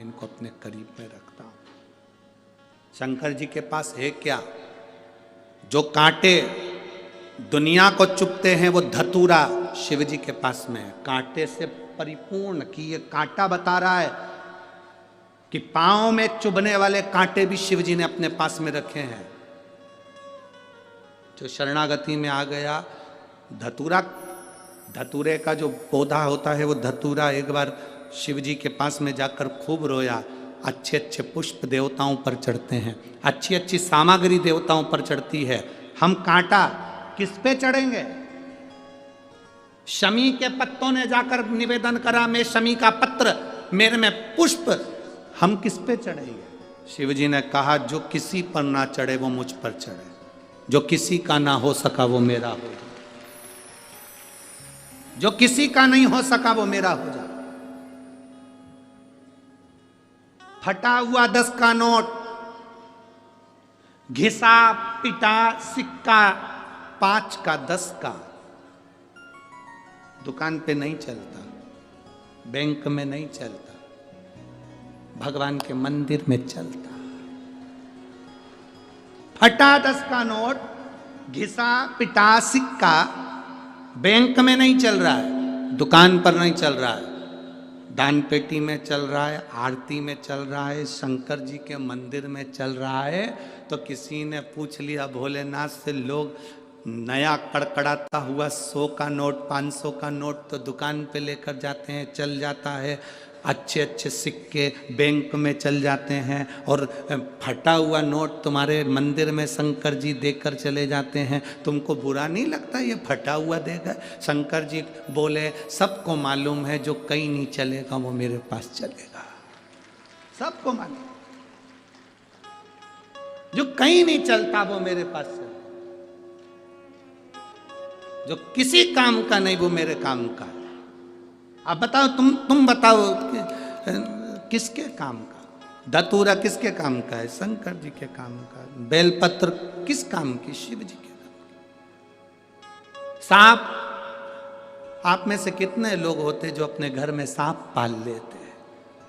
इनको अपने करीब में रखता हूं। शंकर जी के पास है क्या? जो कांटे दुनिया को चुभते हैं वो धतूरा शिव जी के पास में है, कांटे से परिपूर्ण। कि ये कांटा बता रहा है कि पांव में चुभने वाले कांटे भी शिव जी ने अपने पास में रखे हैं। जो शरणागति में आ गया, धतूरा, धतूरे का जो पौधा होता है वो धतूरा, एक बार शिव जी के पास में जाकर खूब रोया। अच्छे अच्छे पुष्प देवताओं पर चढ़ते हैं, अच्छी अच्छी सामग्री देवताओं पर चढ़ती है, हम कांटा किस पे चढ़ेंगे? शमी के पत्तों ने जाकर निवेदन करा, मैं शमी का पत्र, मेरे में पुष्प, हम किस पे चढ़ेंगे? शिव जी ने कहा जो किसी पर ना चढ़े वो मुझ पर चढ़े, जो किसी का ना हो सका वो मेरा हो, जो किसी का नहीं हो सका वो मेरा हो जा। फटा हुआ 10 का नोट, घिसा पिटा सिक्का 5 का 10 का दुकान पे नहीं चलता, बैंक में नहीं चलता, भगवान के मंदिर में चलता। फटा 10 का नोट, घिसा पिटा सिक्का बैंक में नहीं चल रहा है, दुकान पर नहीं चल रहा है, दान पेटी में चल रहा है, आरती में चल रहा है, शंकर जी के मंदिर में चल रहा है। तो किसी ने पूछ लिया भोलेनाथ से, लोग नया कड़कड़ाता हुआ 100 का नोट 500 का नोट तो दुकान पे लेकर जाते हैं, चल जाता है, अच्छे अच्छे सिक्के बैंक में चल जाते हैं, और फटा हुआ नोट तुम्हारे मंदिर में शंकर जी देकर चले जाते हैं, तुमको बुरा नहीं लगता ये फटा हुआ देगा? शंकर जी बोले सबको मालूम है जो कहीं नहीं चलेगा वो मेरे पास चलेगा, सबको मालूम, जो कहीं नहीं चलता वो मेरे पास चलेगा, जो किसी काम का नहीं वो मेरे काम का है। अब बताओ, तुम बताओ किसके काम का? धतूरा किसके काम का है? शंकर जी के काम का। बेलपत्र किस काम की? शिव जी के काम की। सांप, आप में से कितने लोग होते जो अपने घर में सांप पाल लेते हैं?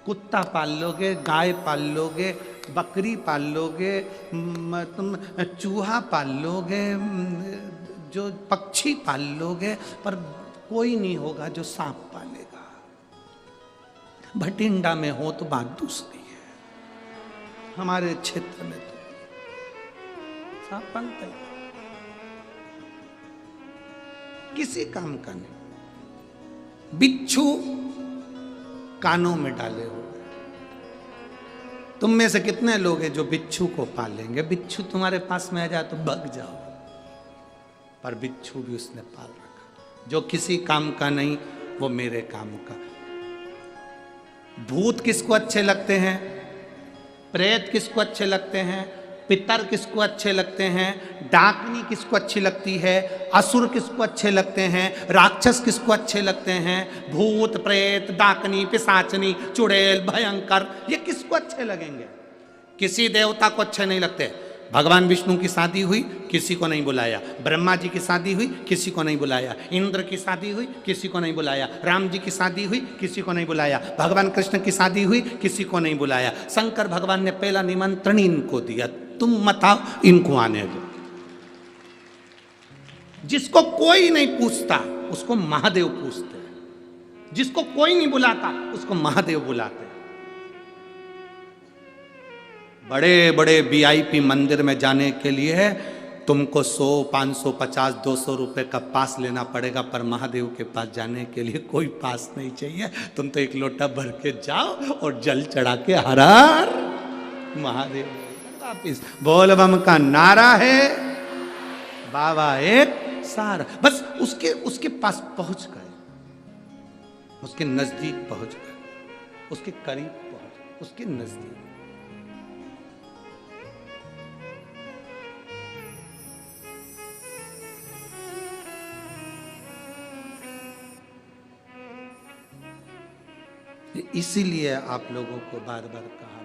कुत्ता पाल लोगे, गाय पाल लोगे, बकरी पाल लोगे, तुम चूहा पाल लोगे, जो पक्षी पाल लोगे, पर कोई नहीं होगा जो सांप पालेगा। भटिंडा में हो तो बात दूसरी है, हमारे क्षेत्र में तो सांप पालता ही किसी काम का नहीं। बिच्छू कानों में डाले हुए, तुम में से कितने लोग हैं जो बिच्छू को पालेंगे? बिच्छू तुम्हारे पास में आ जाए तो भग जाओ, पर बिच्छू भी उसने पाल रखा। जो किसी काम का नहीं वो मेरे काम का। भूत किसको अच्छे लगते हैं? प्रेत किसको अच्छे लगते हैं? पितर किसको अच्छे लगते हैं? डाकनी किसको अच्छी लगती है? असुर किसको अच्छे लगते हैं? राक्षस किसको अच्छे लगते हैं? भूत, प्रेत, डाकनी, पिशाचनी, चुड़ैल, भयंकर, ये किसको अच्छे लगेंगे? किसी देवता को अच्छे नहीं लगते। भगवान विष्णु की शादी हुई, किसी को नहीं बुलाया। ब्रह्मा जी की शादी हुई, किसी को नहीं बुलाया। इंद्र की शादी हुई, किसी को नहीं बुलाया। राम जी की शादी हुई, किसी को नहीं बुलाया। भगवान कृष्ण की शादी हुई, किसी को नहीं बुलाया। शंकर भगवान ने पहला निमंत्रण इनको दिया, तुम मत आओ, इनको आने दो। जिसको कोई नहीं पूछता उसको महादेव पूछते हैं, जिसको कोई नहीं बुलाता उसको महादेव बुलाते हैं। बड़े बड़े वीआईपी मंदिर में जाने के लिए तुमको 100, 500, 50, 200 रुपए का पास लेना पड़ेगा, पर महादेव के पास जाने के लिए कोई पास नहीं चाहिए। तुम तो एक लोटा भर के जाओ और जल चढ़ा के हर हर महादेव वापिस। बोल बम का नारा है, बाबा एक सारा, बस उसके पास पहुंच गए, उसके नजदीक पहुंच गए, उसके करीब पहुंच गए, उसके नजदीक। इसीलिए आप लोगों को बार बार कहा